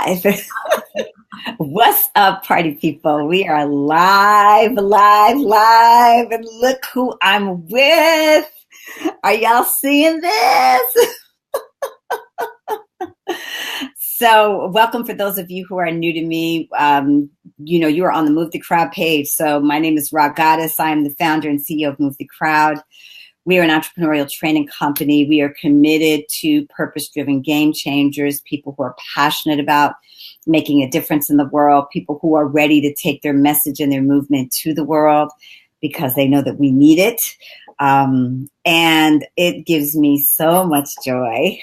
live. What's up, party people? We are live. And look who I'm with. Are y'all seeing this? So welcome for those of you who are new to me. You are on the Move the Crowd page. So my name is Rock Goddess. I am the founder and CEO of Move the Crowd. We are an entrepreneurial training company. We are committed to purpose-driven game changers, people who are passionate about making a difference in the world, people who are ready to take their message and their movement to the world because they know that we need it. And it gives me so much joy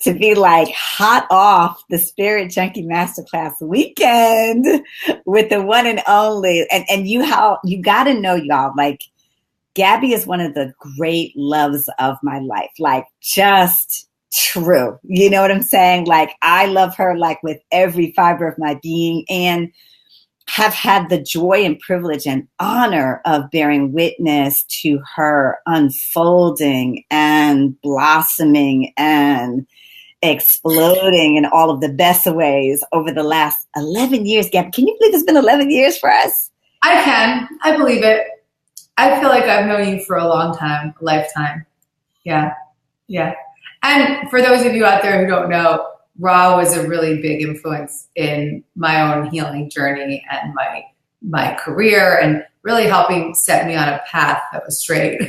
to be like hot off the Spirit Junkie Masterclass weekend with the one and only. And you got to know, y'all, like, Gabby is one of the great loves of my life, like just true. You know what I'm saying? Like, I love her like with every fiber of my being and have had the joy and privilege and honor of bearing witness to her unfolding and blossoming and exploding in all of the best ways over the last 11 years. Gabby, can you believe it's been 11 years for us? I can. I believe it. I feel like I've known you for a long time, a lifetime. Yeah. And for those of you out there who don't know, Ra was a really big influence in my own healing journey and my career, and really helping set me on a path that was straight.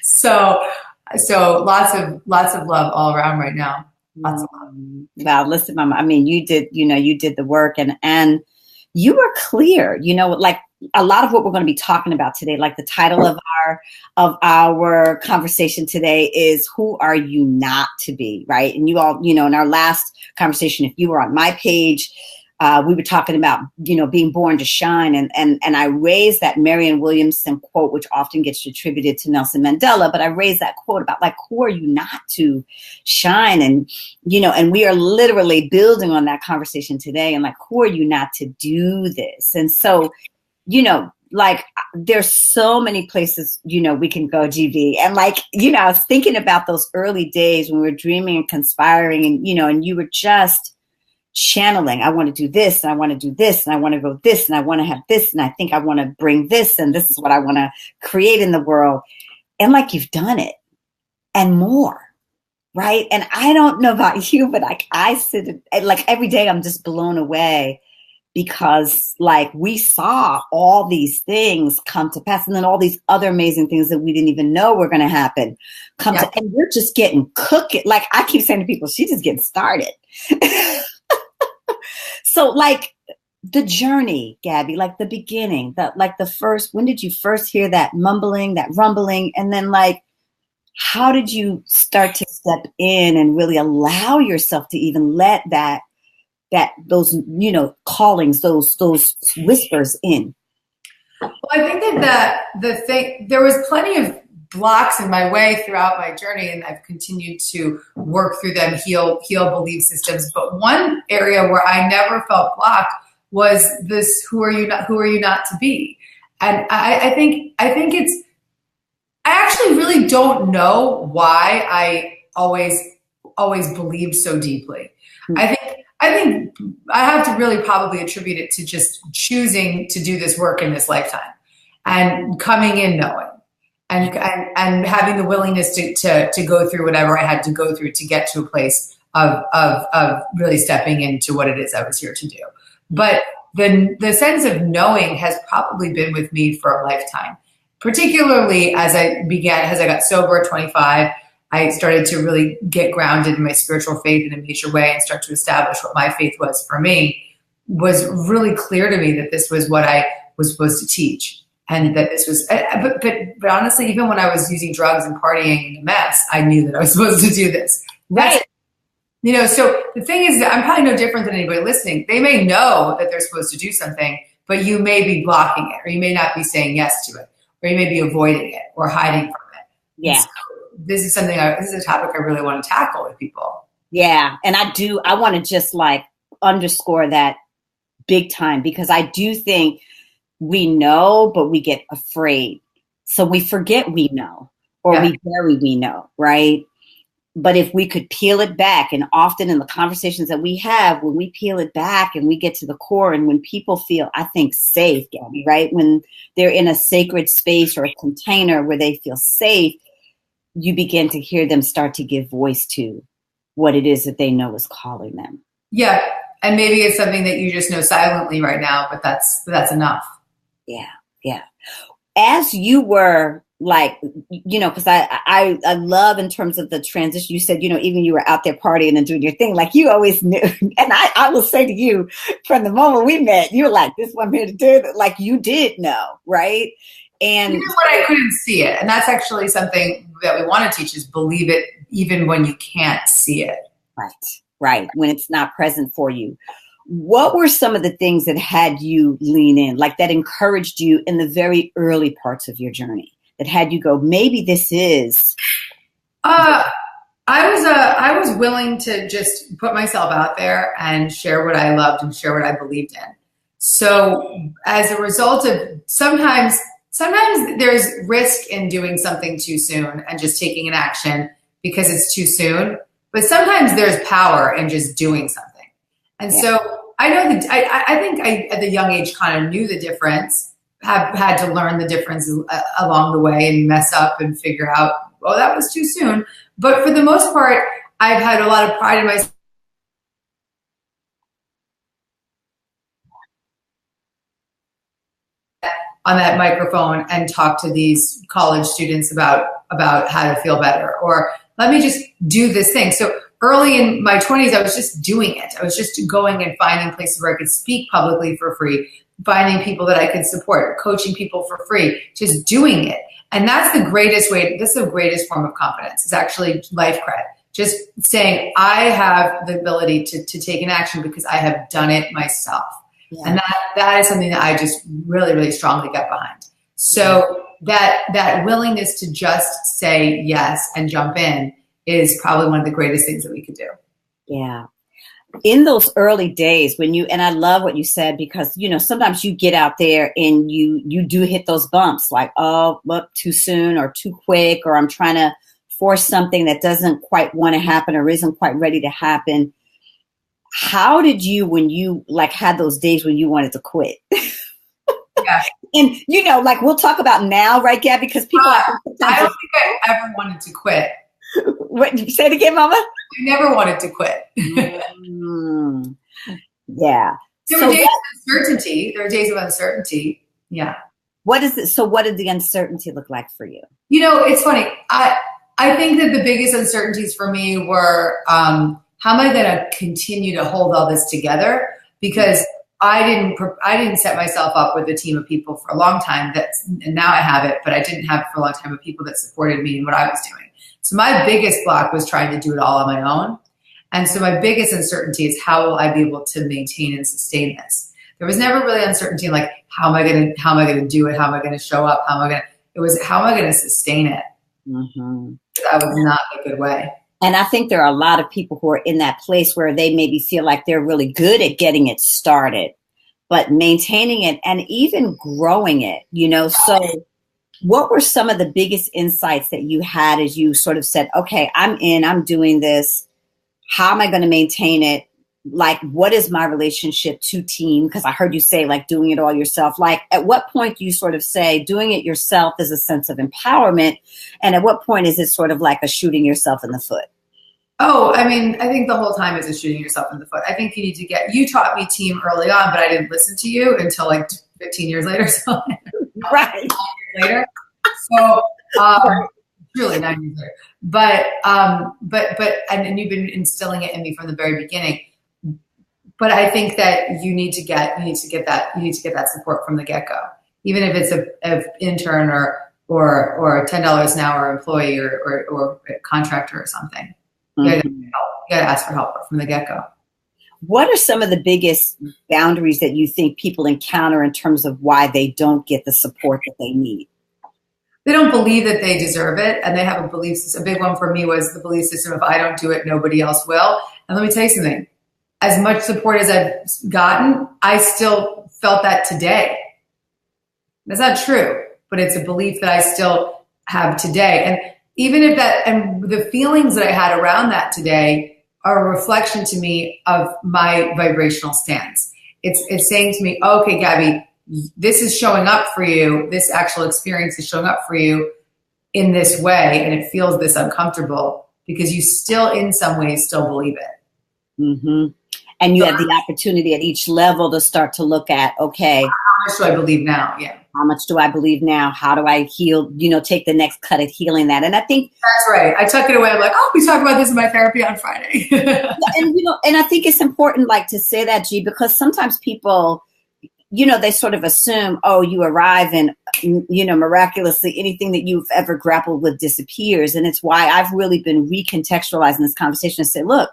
So lots of love all around right now. Lots of love. Wow, listen, Mama. I mean, you did the work, and you were clear. Like a lot of what we're going to be talking about today, like the title of our conversation today is "Who Are You Not to Be?" Right? And you all, in our last conversation, if you were on my page, we were talking about being born to shine, and I raised that Marianne Williamson quote, which often gets attributed to Nelson Mandela, but I raised that quote about like, who are you not to shine? And and we are literally building on that conversation today, and like, who are you not to do this? And so, like, there's so many places, we can go, GV. And like, I was thinking about those early days when we were dreaming and conspiring, and and you were just channeling. I want to do this, and I want to do this, and I want to go this, and I want to have this, and I think I want to bring this, and this is what I want to create in the world. And like, you've done it and more, right? And I don't know about you, but like, I sit like every day I'm just blown away, because like we saw all these things come to pass, and then all these other amazing things that we didn't even know were going to happen to, and we're just getting cooking. Like I keep saying to people, she's just getting started. So like the journey, Gabby, like the beginning, when did you first hear that mumbling, that rumbling? And then like, how did you start to step in and really allow yourself to even let those callings, those whispers in? Well, I think that there was plenty of blocks in my way throughout my journey, and I've continued to work through them, heal belief systems. But one area where I never felt blocked was this: who are you not to be? And I think I actually really don't know why I always believed so deeply. I think I have to really probably attribute it to just choosing to do this work in this lifetime, and coming in knowing, and having the willingness to go through whatever I had to go through to get to a place of really stepping into what it is I was here to do. But the sense of knowing has probably been with me for a lifetime, particularly as I got sober at 25. I started to really get grounded in my spiritual faith in a major way and start to establish what my faith was for me. Was really clear to me that this was what I was supposed to teach. And that this was, but honestly, even when I was using drugs and partying in a mess, I knew that I was supposed to do this. Right. So the thing is that I'm probably no different than anybody listening. They may know that they're supposed to do something, but you may be blocking it, or you may not be saying yes to it, or you may be avoiding it or hiding from it. Yeah. So this is a topic I really want to tackle with people. Yeah. And I want to just like underscore that big time, because I do think we know, but we get afraid. So we forget we know, or we bury we know, right? But if we could peel it back, and often in the conversations that we have, when we peel it back and we get to the core, and when people feel, I think, safe, Gabby, right? When they're in a sacred space or a container where they feel safe, you begin to hear them start to give voice to what it is that they know is calling them. Yeah. And maybe it's something that you just know silently right now, but that's enough. Yeah. Yeah. As you were like, because I love in terms of the transition, you said, even you were out there partying and doing your thing, like you always knew. And I will say to you, from the moment we met, you were like, this one I'm here to do it. Like you did know, right? And even when I couldn't see it. And that's actually something that we want to teach is believe it even when you can't see it. Right. When it's not present for you. What were some of the things that had you lean in, like that encouraged you in the very early parts of your journey, that had you go, maybe this is? I was willing to just put myself out there and share what I loved and share what I believed in. So as a result of sometimes there's risk in doing something too soon and just taking an action because it's too soon. But sometimes there's power in just doing something. And so I know that I think I, at the young age, kind of knew the difference, have had to learn the difference along the way and mess up and figure out, oh, that was too soon. But for the most part, I've had a lot of pride in myself. On that microphone and talk to these college students about how to feel better, or let me just do this thing. So early in my 20s, I was just doing it. I was just going and finding places where I could speak publicly for free, finding people that I could support, coaching people for free, just doing it. And that's the greatest way. This is the greatest form of confidence. It's actually life cred. Just saying, I have the ability to take an action because I have done it myself. Yeah. And that is something that I just really, really strongly get behind. So that willingness to just say yes and jump in is probably one of the greatest things that we could do. Yeah. In those early days when and I love what you said, because, sometimes you get out there and you do hit those bumps like, oh, look, too soon or too quick, or I'm trying to force something that doesn't quite want to happen or isn't quite ready to happen. How did you, when you like had those days when you wanted to quit? Yeah. And, we'll talk about now, right, Gabby? Because people, I don't think I ever wanted to quit. What, say it again, Mama? I never wanted to quit. Yeah. There were days of uncertainty. There were days of uncertainty. Yeah. What is it? So what did the uncertainty look like for you? It's funny. I think that the biggest uncertainties for me were, how am I going to continue to hold all this together? Because I didn't set myself up with a team of people for a long time. And now I have it, but I didn't have for a long time of people that supported me in what I was doing. So my biggest block was trying to do it all on my own. And so my biggest uncertainty is how will I be able to maintain and sustain this? There was never really uncertainty like how am I going to do it? How am I going to show up? It was how am I going to sustain it? Mm-hmm. That was not a good way. And I think there are a lot of people who are in that place where they maybe feel like they're really good at getting it started, but maintaining it and even growing it, So what were some of the biggest insights that you had as you sort of said, okay, I'm doing this. How am I going to maintain it? Like, what is my relationship to team? Because I heard you say like doing it all yourself. Like, at what point do you sort of say doing it yourself is a sense of empowerment? And at what point is it sort of like a shooting yourself in the foot? Oh, I think the whole time is a shooting yourself in the foot. I think you taught me team early on, but I didn't listen to you until like 15 years later. So right. Later. So, really 9 years later, but and you've been instilling it in me from the very beginning. But I think that you need to get that support from the get-go, even if it's an intern or $10 an hour employee or a contractor or something. Mm-hmm. You gotta ask for help from the get-go. What are some of the biggest boundaries that you think people encounter in terms of why they don't get the support that they need? They don't believe that they deserve it, and they have a belief system. A big one for me was the belief system: if I don't do it, nobody else will. And let me tell you something. As much support as I've gotten, I still felt that today. That's not true, but it's a belief that I still have today. And even if that, and the feelings that I had around that today are a reflection to me of my vibrational stance. It's saying to me, okay, Gabby, this is showing up for you. This actual experience is showing up for you in this way. And it feels this uncomfortable because you still, in some ways, still believe it. Mm-hmm. And you have the opportunity at each level to start to look at, okay, how much do I believe now? Yeah. How much do I believe now? How do I heal, take the next cut at healing that? And I think that's right. I tuck it away. I'm like, oh, we talk about this in my therapy on Friday. and I think it's important like to say that, G, because sometimes people, they sort of assume, oh, you arrive and, miraculously anything that you've ever grappled with disappears. And it's why I've really been recontextualizing this conversation and say, look,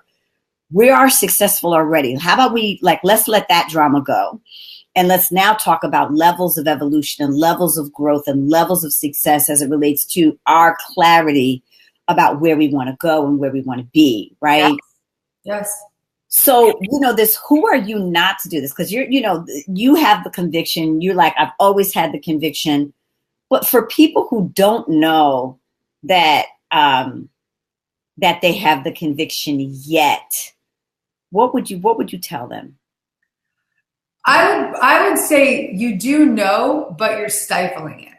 we are successful already. How about let's let that drama go. And let's now talk about levels of evolution and levels of growth and levels of success as it relates to our clarity about where we want to go and where we want to be, right? Yes. So, this, who are you not to do this? Because you have the conviction. You're like, I've always had the conviction. But for people who don't know that, that they have the conviction yet, what would you tell them? I would say you do know, but you're stifling it.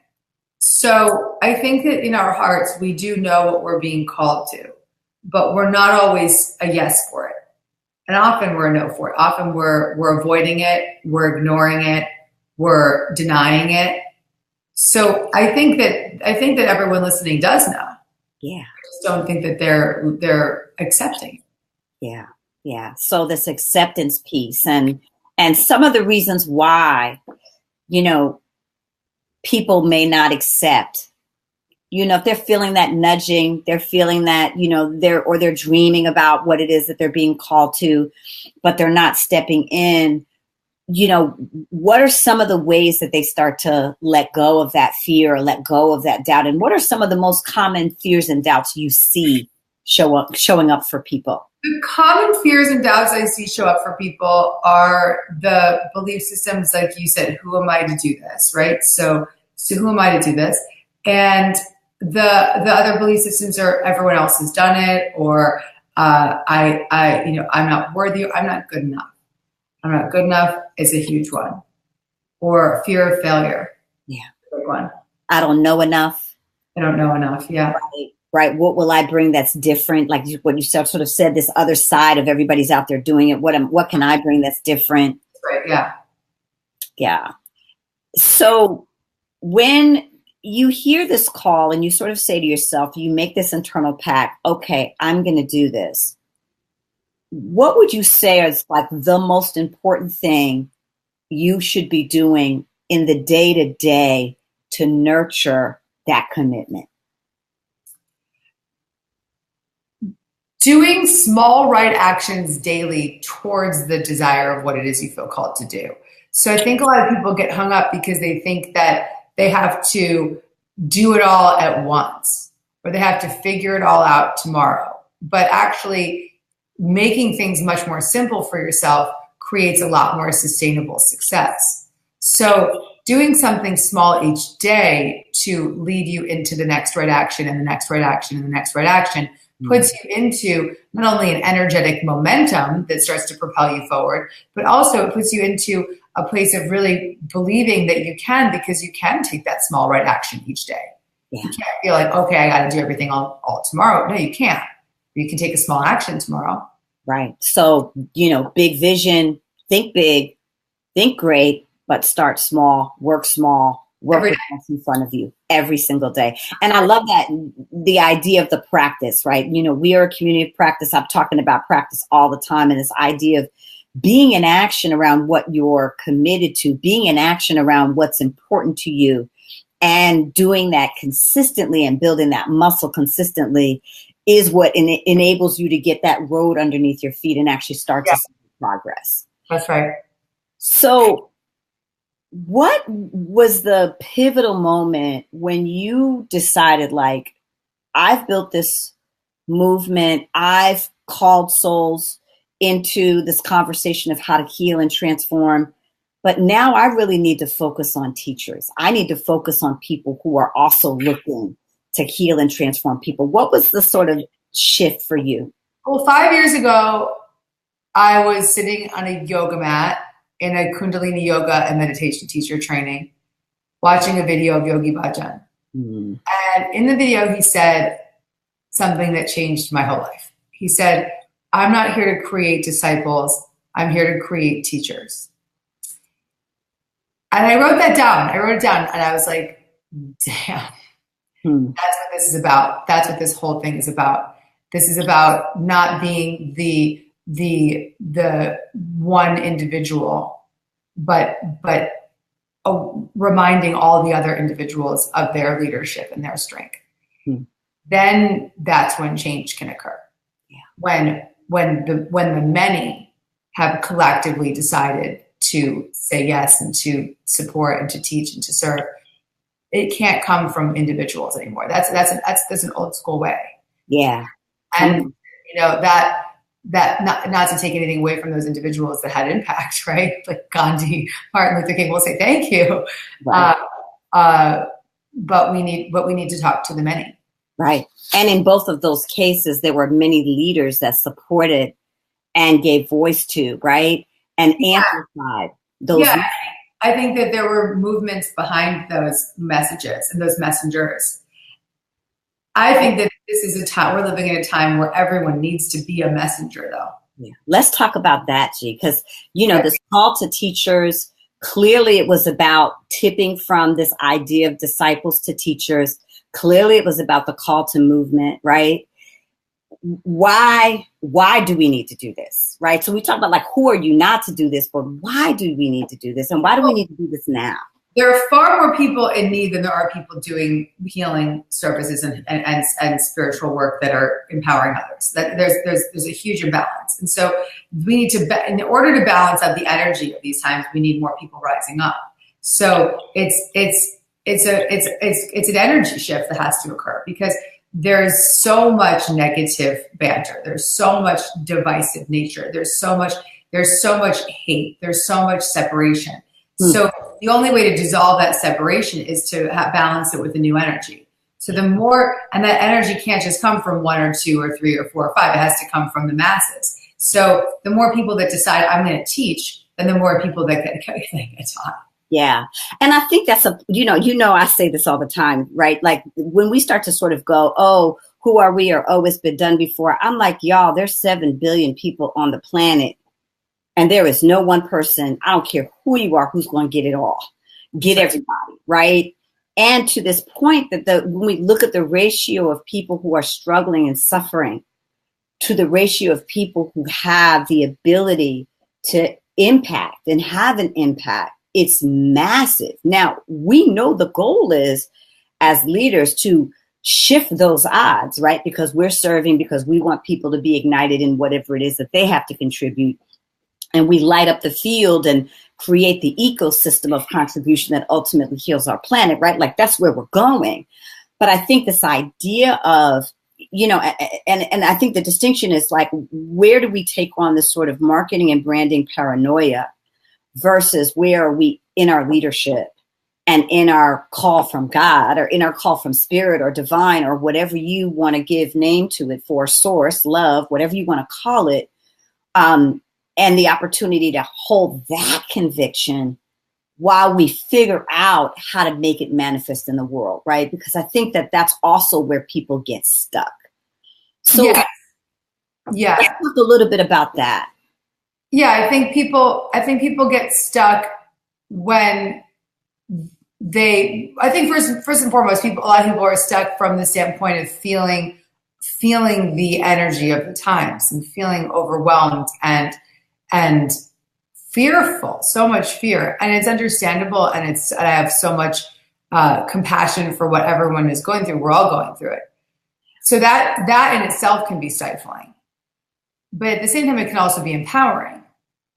So I think that in our hearts, we do know what we're being called to, but we're not always a yes for it. And often we're a no for it. Often we're avoiding it. We're ignoring it. We're denying it. So I think that everyone listening does know. Yeah. I just don't think that they're accepting. Yeah. Yeah. So this acceptance piece and some of the reasons why, people may not accept, if they're feeling that nudging, they're feeling that, they're dreaming about what it is that they're being called to, but they're not stepping in, what are some of the ways that they start to let go of that fear or let go of that doubt? And what are some of the most common fears and doubts you see showing up for people? The common fears and doubts I see show up for people are the belief systems, like you said, who am I to do this, right? So who am I to do this? And the other belief systems are everyone else has done it, or I'm not worthy, I'm not good enough. I'm not good enough is a huge one. Or fear of failure. Yeah. Big one. I don't know enough. I don't know enough. Yeah. Right. What will I bring that's different? Like what you sort of said, this other side of everybody's out there doing it. What can I bring that's different? Right. Yeah. Yeah. So when you hear this call and you sort of say to yourself, you make this internal pact, okay, I'm going to do this. What would you say is like the most important thing you should be doing in the day-to-day to nurture that commitment? Doing small right actions daily towards the desire of what it is you feel called to do. So I think a lot of people get hung up because they think that they have to do it all at once, or they have to figure it all out tomorrow. But actually making things much more simple for yourself creates a lot more sustainable success. So doing something small each day to lead you into the next right action and the next right action and the next right action puts you into not only an energetic momentum that starts to propel you forward, but also it puts you into a place of really believing that you can, because you can take that small right action each day. Yeah. You can't feel like, okay, I got to do everything all tomorrow. No, you can't. You can take a small action tomorrow. Right. So, big vision, think big, think great, but start small, work with what's in front of you every single day. And I love that, the idea of the practice, right? We are a community of practice. I'm talking about practice all the time. And this idea of being in action around what you're committed to, being in action around what's important to you, and doing that consistently and building that muscle consistently is what enables you to get that road underneath your feet and actually start to see progress. That's right. So what was the pivotal moment when you decided, like, I've built this movement, I've called souls into this conversation of how to heal and transform, but now I really need to focus on teachers. I need to focus on people who are also looking to heal and transform people. What was the sort of shift for you? Well, 5 years ago, I was sitting on a yoga mat in a Kundalini yoga and meditation teacher training, watching a video of Yogi Bhajan. Mm. And in the video, he said something that changed my whole life. He said, I'm not here to create disciples. I'm here to create teachers. And I wrote that down. I wrote it down and I was like, damn, that's what this is about. That's what this whole thing is about. This is about not being the one individual, but reminding all the other individuals of their leadership and their strength. Then that's when change can occur. Yeah. When the many have collectively decided to say yes and to support and to teach and to serve, it can't come from individuals anymore. That's an old school way. Yeah. And you know that not to take anything away from those individuals that had impact, right? Like Gandhi, Martin Luther King will say thank you. Right. But we need to talk to the many. Right. And in both of those cases, there were many leaders that supported and gave voice to, right? And amplified those. Yeah. I think that there were movements behind those messages and those messengers. I think that this is a time, we're living in a time where everyone needs to be a messenger, though. Yeah. Let's talk about that, G, because, you know, this call to teachers, clearly it was about tipping from this idea of disciples to teachers. Clearly it was about the call to movement, right? Why do we need to do this, right? So we talk about like, who are you not to do this, but why do we need to do this? And why do we need to do this now? There are far more people in need than there are people doing healing services and spiritual work that are empowering others. That there's a huge imbalance, and so we need to, in order to balance out the energy of these times, we need more people rising up. So it's an energy shift that has to occur because there's so much negative banter. There's so much divisive nature. There's so much hate. There's so much separation. So the only way to dissolve that separation is to balance it with a new energy. So the more, and that energy can't just come from 1 or 2 or 3 or 4 or 5. It has to come from the masses. So the more people that decide I'm going to teach, then the more people that get taught. Yeah. And I think that's I say this all the time, right? Like when we start to sort of go, oh, who are we? Or, oh, it's been done before. I'm like, y'all, there's 7 billion people on the planet. And there is no one person, I don't care who you are, who's going to get it all, get everybody, right? And to this point that when we look at the ratio of people who are struggling and suffering to the ratio of people who have the ability to impact and have an impact, it's massive. Now, we know the goal is as leaders to shift those odds, right? Because we're serving, because we want people to be ignited in whatever it is that they have to contribute. And we light up the field and create the ecosystem of contribution that ultimately heals our planet, right? Like that's where we're going. But I think this idea of, and I think the distinction is like, where do we take on this sort of marketing and branding paranoia versus where are we in our leadership and in our call from God or in our call from spirit or divine or whatever you want to give name to it for, source, love, whatever you want to call it. And the opportunity to hold that conviction while we figure out how to make it manifest in the world, right? Because I think that that's also where people get stuck. So yeah. Let's talk a little bit about that. Yeah, I think people get stuck when first and foremost, a lot of people are stuck from the standpoint of feeling the energy of the times and feeling overwhelmed and fearful, so much fear. And it's understandable. And I have so much compassion for what everyone is going through. We're all going through it. So that in itself can be stifling. But at the same time, it can also be empowering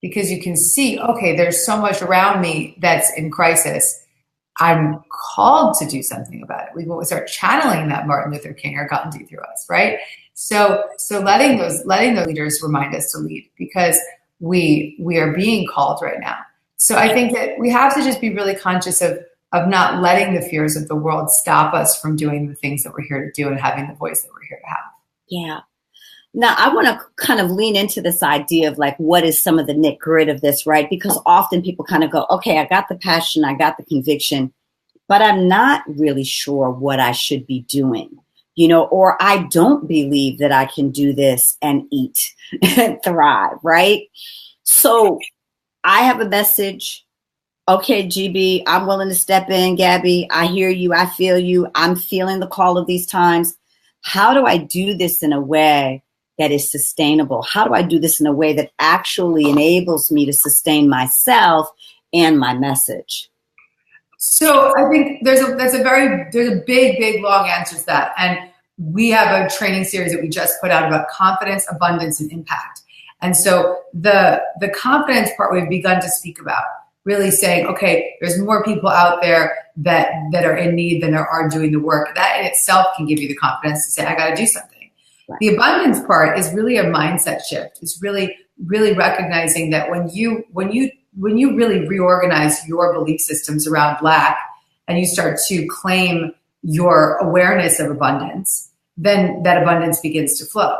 because you can see, okay, there's so much around me that's in crisis. I'm called to do something about it. We will start channeling that Martin Luther King or Gandhi through us, right? So letting those leaders remind us to lead because we are being called right now. So I think that we have to just be really conscious of of not letting the fears of the world stop us from doing the things that we're here to do and having the voice that we're here to have. Yeah. Now, I want to kind of lean into this idea of like, what is some of the nit grit of this, right? Because often people kind of go, okay, I got the passion, I got the conviction, but I'm not really sure what I should be doing, or I don't believe that I can do this and eat and thrive, right? So I have a message. Okay, GB, I'm willing to step in, Gabby. I hear you. I feel you. I'm feeling the call of these times. How do I do this in a way that is sustainable? How do I do this in a way that actually enables me to sustain myself and my message? So I think there's a big, long answer to that. And we have a training series that we just put out about confidence, abundance, and impact. And so the confidence part we've begun to speak about, really saying, okay, there's more people out there that are in need than there are doing the work. That in itself can give you the confidence to say, I got to do something. Right. The abundance part is really a mindset shift. It's really, really recognizing that when you really reorganize your belief systems around lack and you start to claim your awareness of abundance, then that abundance begins to flow.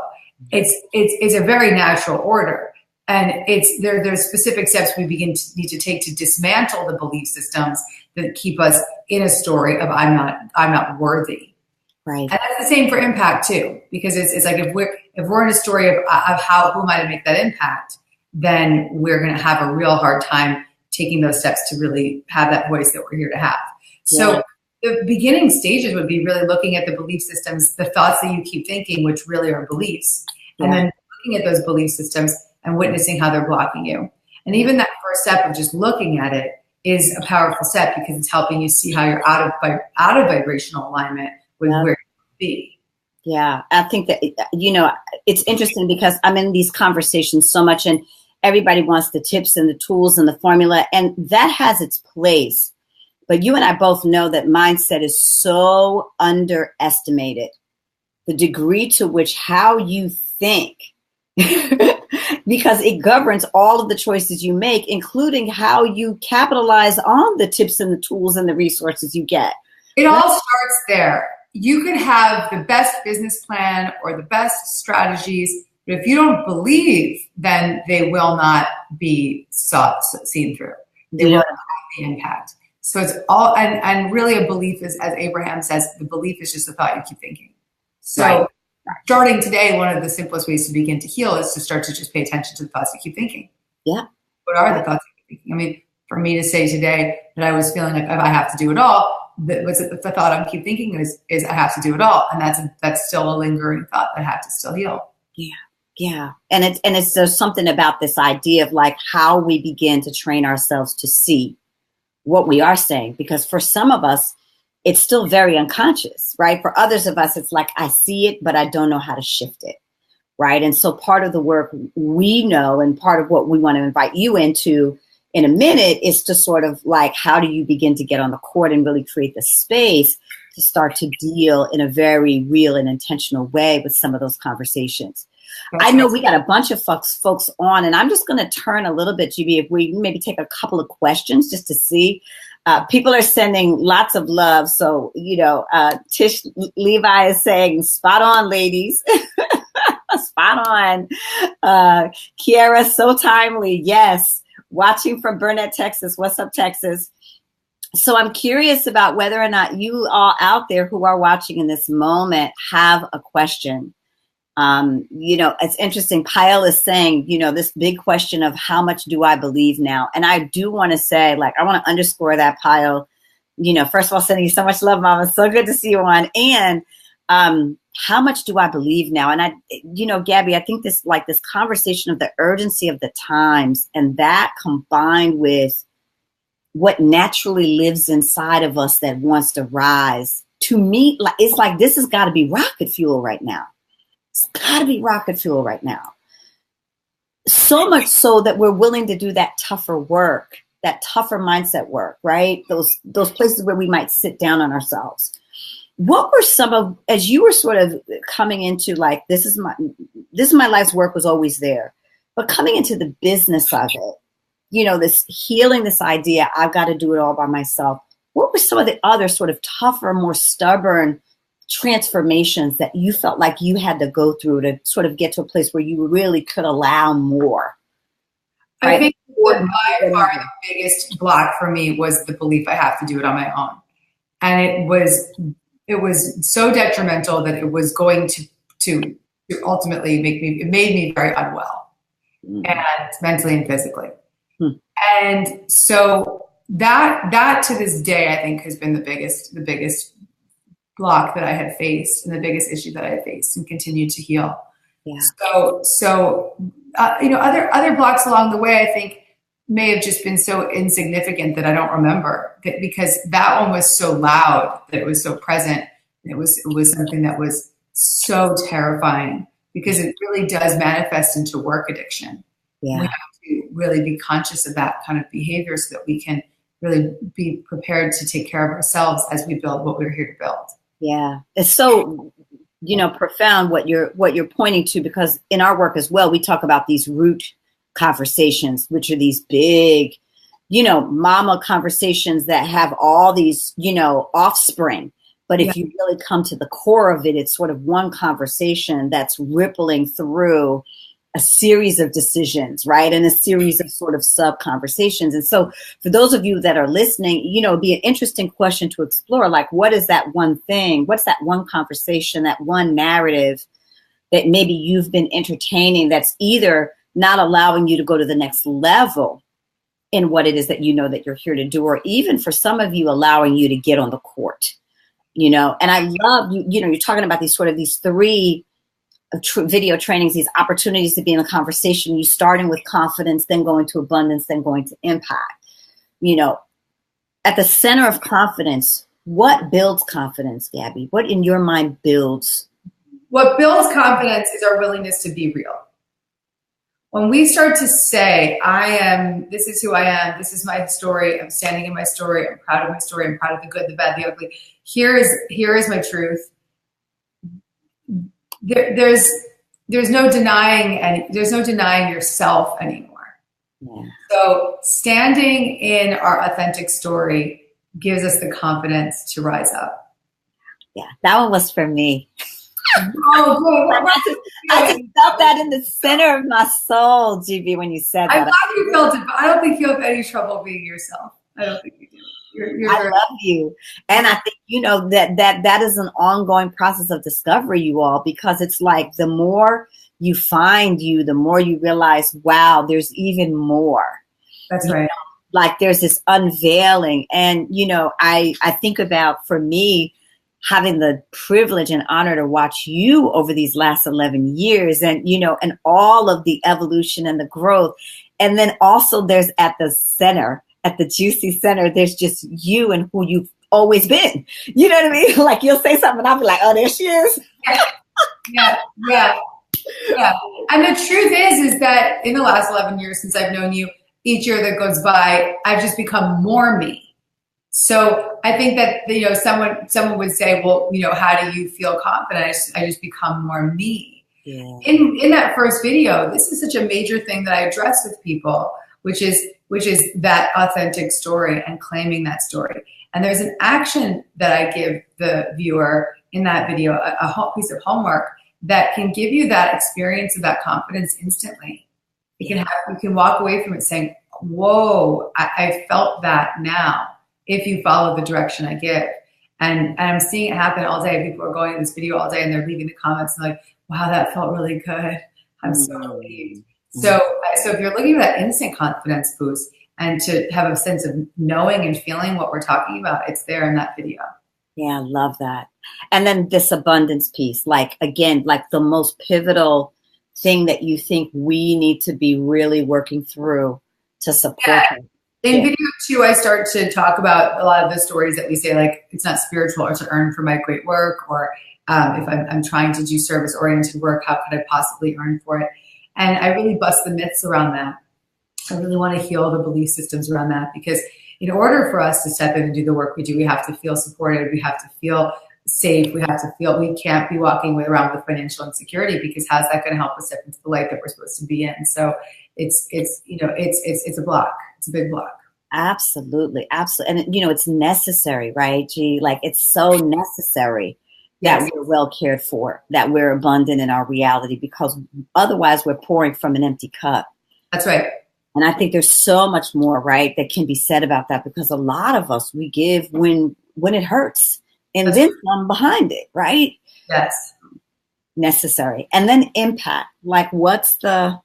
It's a very natural order. And there's specific steps we need to take to dismantle the belief systems that keep us in a story of I'm not worthy. Right. And that's the same for impact too, because it's like if we're in a story of who am I to make that impact, then we're going to have a real hard time taking those steps to really have that voice that we're here to have. Yeah. So the beginning stages would be really looking at the belief systems, the thoughts that you keep thinking, which really are beliefs, and then looking at those belief systems and witnessing how they're blocking you. And even that first step of just looking at it is a powerful step because it's helping you see how you're out of vibrational alignment with where you want to be. Yeah, I think that, it's interesting because I'm in these conversations so much and everybody wants the tips and the tools and the formula, and that has its place. But you and I both know that mindset is so underestimated. The degree to which how you think because it governs all of the choices you make, including how you capitalize on the tips and the tools and the resources you get. It all starts there. You could have the best business plan or the best strategies, but if you don't believe, then they will not be seen through. They will not have the impact. So it's all, and really a belief is, as Abraham says, the belief is just a thought you keep thinking. So starting today, one of the simplest ways to begin to heal is to start to just pay attention to the thoughts you keep thinking. Yeah. What are the thoughts you keep thinking? I mean, for me to say today that I was feeling like if I have to do it all, the thought I keep thinking is I have to do it all. And that's still a lingering thought that I have to still heal. Yeah. Yeah. And there's something about this idea of like how we begin to train ourselves to see what we are saying, because for some of us, it's still very unconscious, right? For others of us, it's like, I see it, but I don't know how to shift it, right? And so part of the work we know and part of what we want to invite you into in a minute is to sort of like, how do you begin to get on the court and really create the space to start to deal in a very real and intentional way with some of those conversations. I know we got a bunch of folks on, and I'm just going to turn a little bit, GB, if we maybe take a couple of questions just to see. People are sending lots of love. So, Tish Levi is saying, spot on, ladies. Spot on. Kiara, so timely. Yes. Watching from Burnett, Texas. What's up, Texas? So I'm curious about whether or not you all out there who are watching in this moment have a question. It's interesting. Payal is saying, this big question of how much do I believe now? And I do want to say, like, I want to underscore that, Payal. First of all, sending you so much love, Mama. So good to see you on. And how much do I believe now? And Gabby, I think this conversation of the urgency of the times, and that combined with what naturally lives inside of us that wants to rise, to me, it's like this has got to be rocket fuel right now. It's got to be rocket fuel right now. So much so that we're willing to do that tougher work, that tougher mindset work, right? Those places where we might sit down on ourselves. What were some of, as you were sort of coming into like, this is my life's work was always there, but coming into the business of it, this healing, this idea, I've got to do it all by myself. what were some of the other sort of tougher, more stubborn transformations that you felt like you had to go through to sort of get to a place where you really could allow more? Right? I think that by far the biggest block for me was the belief I have to do it on my own. And it was so detrimental that it was going to ultimately it made me very unwell, and mentally and physically. And so that to this day, I think, has been the biggest block that I had faced, and the biggest issue that I had faced, and continued to heal. Yeah. So other blocks along the way, I think, may have just been so insignificant that I don't remember, because that one was so loud, that it was so present. It was something that was so terrifying, because it really does manifest into work addiction. Yeah. We have to really be conscious of that kind of behavior so that we can really be prepared to take care of ourselves as we build what we're here to build. Yeah. It's so, profound what you're pointing to, because in our work as well, we talk about these root conversations, which are these big, mama conversations that have all these, offspring. But if you really come to the core of it, it's sort of one conversation that's rippling through a series of decisions, right? And a series of sort of sub conversations. And so for those of you that are listening, it'd be an interesting question to explore. Like, what is that one thing? What's that one conversation, that one narrative that maybe you've been entertaining that's either not allowing you to go to the next level in what it is that that you're here to do, or even for some of you, allowing you to get on the court, and I love you're talking about these three video trainings, these opportunities to be in a conversation, you starting with confidence, then going to abundance, then going to impact. At the center of confidence, what builds confidence, Gabby? What in your mind builds? What builds confidence is our willingness to be real. When we start to say, this is who I am, this is my story, I'm standing in my story, I'm proud of my story, I'm proud of the good, the bad, the ugly. Here is my truth. There's no denying yourself anymore. Yeah. So standing in our authentic story gives us the confidence to rise up. Yeah, that one was for me. Oh, good. I just felt that in the center of my soul, GB, when you said that. I'm glad you felt it, but I don't think you have any trouble being yourself. I don't think you do. I love you. And I think, that is an ongoing process of discovery, you all, because it's like the more you find the more you realize, wow, there's even more. That's right. Like there's this unveiling. And, I think about, for me, having the privilege and honor to watch you over these last 11 years and, and all of the evolution and the growth. And then also there's at the center, at the juicy center, there's just you and who you've always been. You know what I mean? Like you'll say something and I'll be like, oh, there she is. Yeah. And the truth is that in the last 11 years since I've known you, each year that goes by, I've just become more me. So I think that, someone would say, well, how do you feel confident? I just become more me. Yeah. In that first video, this is such a major thing that I address with people, which is that authentic story and claiming that story. And there's an action that I give the viewer in that video, a whole piece of homework that can give you that experience of that confidence instantly. You can walk away from it saying, whoa, I felt that now, if you follow the direction I give. And I'm seeing it happen all day. People are going to this video all day and they're leaving the comments and like, wow, that felt really good. I'm so relieved. So if you're looking for that instant confidence boost and to have a sense of knowing and feeling what we're talking about, it's there in that video. Yeah, I love that. And then this abundance piece, like, again, like the most pivotal thing that you think we need to be really working through to support them. In video 2, I start to talk about a lot of the stories that we say, like, it's not spiritual or to earn for my great work, or if I'm trying to do service-oriented work, how could I possibly earn for it? And I really bust the myths around that. I really want to heal the belief systems around that, because in order for us to step in and do the work we do, we have to feel supported. We have to feel safe. We have to feel we can't be walking around with financial insecurity, because how's that going to help us step into the light that we're supposed to be in? So it's a block. It's a big block. Absolutely. Absolutely. And, it's necessary, right? Gee, like it's so necessary that Yes, we're well cared for, that we're abundant in our reality, because otherwise we're pouring from an empty cup. that's right. And I think there's so much more, right, that can be said about that, because a lot of us, we give when it hurts, and That's then some behind it, right? yes. Necessary. And then impact. Like, what's the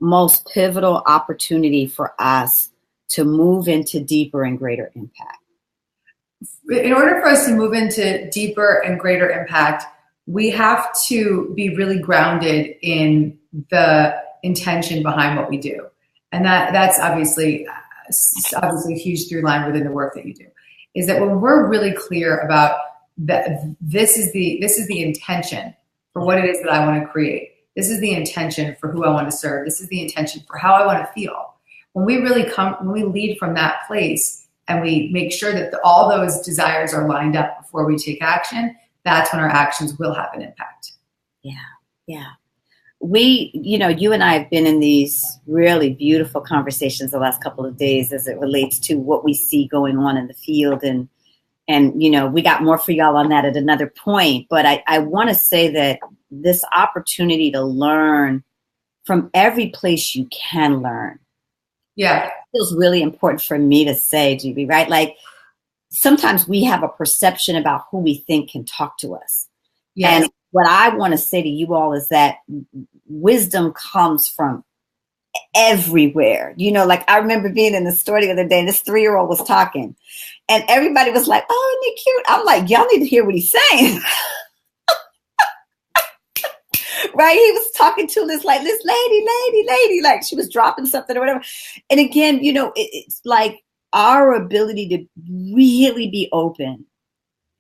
most pivotal opportunity for us to move into deeper and greater impact? In order for us to move into deeper and greater impact, we have to be really grounded in the intention behind what we do. And that's obviously a huge through line within the work that you do, is that when we're really clear about that this is the intention for what it is that I want to create. This is the intention for who I want to serve. This is the intention for how I want to feel. When we lead from that place, and we make sure that all those desires are lined up before we take action, that's when our actions will have an impact. Yeah. Yeah. You and I have been in these really beautiful conversations the last couple of days as it relates to what we see going on in the field. And we got more for y'all on that at another point. But I want to say that this opportunity to learn from every place you can learn. Yeah. Feels really important for me to say, GB, right? Like, sometimes we have a perception about who we think can talk to us. Yes. And what I want to say to you all is that wisdom comes from everywhere. Like, I remember being in the store the other day, and this 3-year-old was talking, and everybody was like, "Oh, isn't he cute?" I'm like, y'all need to hear what he's saying. Right? He was talking to this lady, like she was dropping something or whatever. And again, it's like our ability to really be open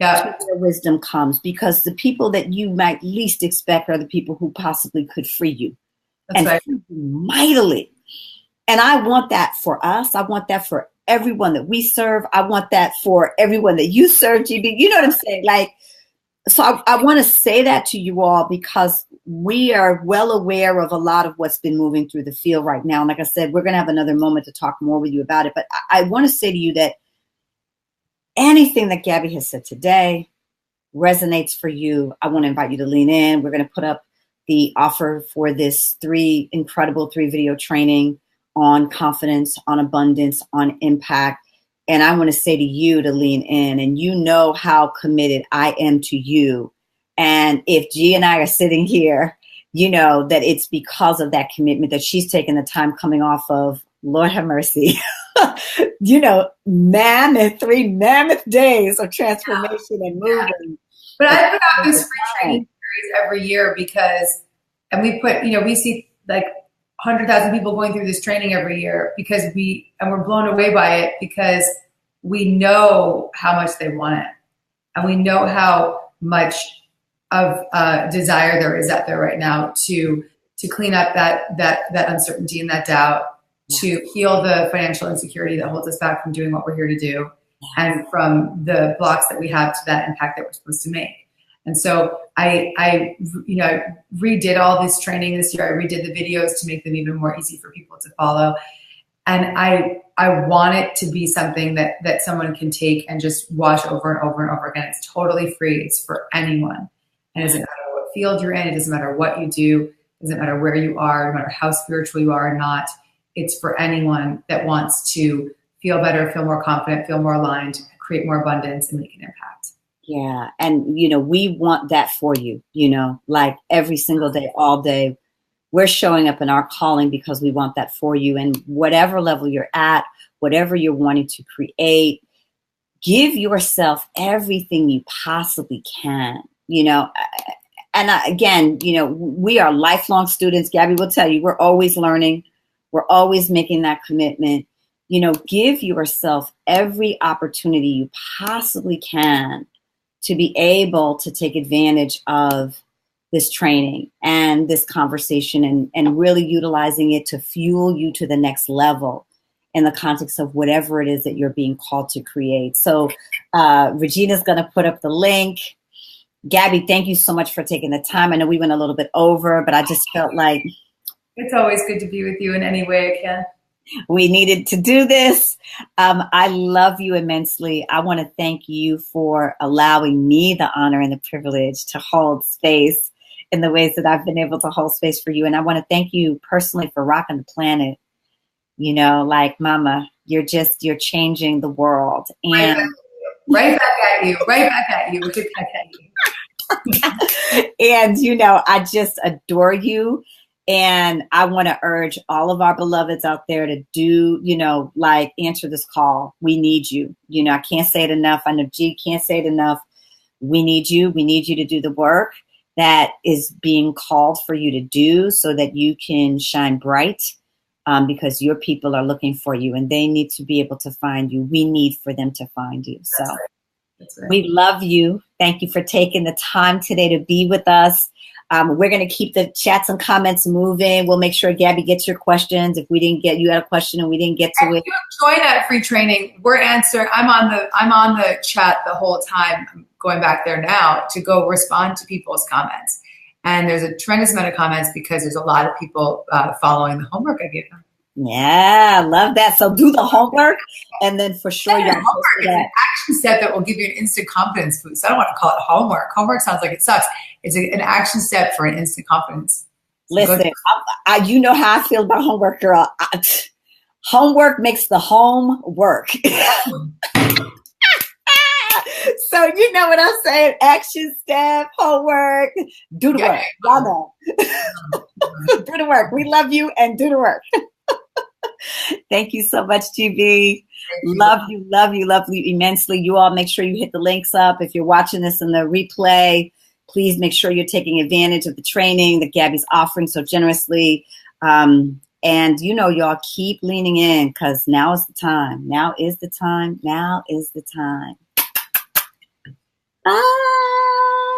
to where wisdom comes, because the people that you might least expect are the people who possibly could free you. That's right. Free you mightily. And I want that for us. I want that for everyone that we serve. I want that for everyone that you serve, GB. You know what I'm saying? Like, so I want to say that to you all, because we are well aware of a lot of what's been moving through the field right now. And like I said, we're going to have another moment to talk more with you about it. But I want to say to you that anything that Gabby has said today resonates for you. I want to invite you to lean in. We're going to put up the offer for this incredible 3-video training on confidence, on abundance, on impact. And I want to say to you to lean in, and you know how committed I am to you. And if G and I are sitting here, you know that it's because of that commitment that she's taken the time coming off of, Lord have mercy, 3 mammoth days of transformation and moving. But I put out this free training series every year and we see like 100,000 people going through this training every year and we're blown away by it, because we know how much they want it, and we know how much of desire there is out there right now to clean up that uncertainty and that doubt, to heal the financial insecurity that holds us back from doing what we're here to do, and from the blocks that we have to that impact that we're supposed to make. And so I redid all this training this year. I redid the videos to make them even more easy for people to follow. And I want it to be something that someone can take and just watch over and over and over again. It's totally free. It's for anyone. And it doesn't matter what field you're in. It doesn't matter what you do. It doesn't matter where you are, no matter how spiritual you are or not. It's for anyone that wants to feel better, feel more confident, feel more aligned, create more abundance, and make an impact. Yeah. And, we want that for you, like every single day, all day. We're showing up in our calling because we want that for you. And whatever level you're at, whatever you're wanting to create, give yourself everything you possibly can, And again, we are lifelong students. Gabby will tell you, we're always learning. We're always making that commitment. Give yourself every opportunity you possibly can to be able to take advantage of this training and this conversation, and really utilizing it to fuel you to the next level in the context of whatever it is that you're being called to create. So Regina's going to put up the link. Gabby, thank you so much for taking the time. I know we went a little bit over, but I just felt like it's always good to be with you in any way I can. We needed to do this. I love you immensely. I want to thank you for allowing me the honor and the privilege to hold space in the ways that I've been able to hold space for you. And I want to thank you personally for rocking the planet. You know, like, Mama, you're changing the world. And right back at you. Right back at you. Right back at you. And, you know, I just adore you. And I want to urge all of our beloveds out there to do, you know, like, answer this call. We need you. You know, I can't say it enough. I know G can't say it enough. We need you. We need you to do the work that is being called for you to do so that you can shine bright, because your people are looking for you and they need to be able to find you. We need for them to find you. So That's right. We love you. Thank you for taking the time today to be with us. We're going to keep the chats and comments moving. We'll make sure Gabby gets your questions. If we didn't get, you had a question and we didn't get to it. You join at free training. We're answering. I'm on the chat the whole time. I'm going back there now to go respond to people's comments. And there's a tremendous amount of comments because there's a lot of people following the homework I gave them. Yeah, love that. So do the homework, and then for sure, your homework is an action step that will give you an instant confidence boost. I don't want to call it homework. Homework sounds like it sucks. It's an action step for an instant confidence. So listen, you know how I feel about homework, girl. Homework makes the home work. So you know what I'm saying? Action step, homework, do the work. Y'all know. Do the work. We love you and do the work. Thank you so much, GB. Love you, love you, love you immensely. You all make sure you hit the links up. If you're watching this in the replay, please make sure you're taking advantage of the training that Gabby's offering so generously. And, you know, y'all keep leaning in because now is the time. Now is the time. Now is the time. Bye.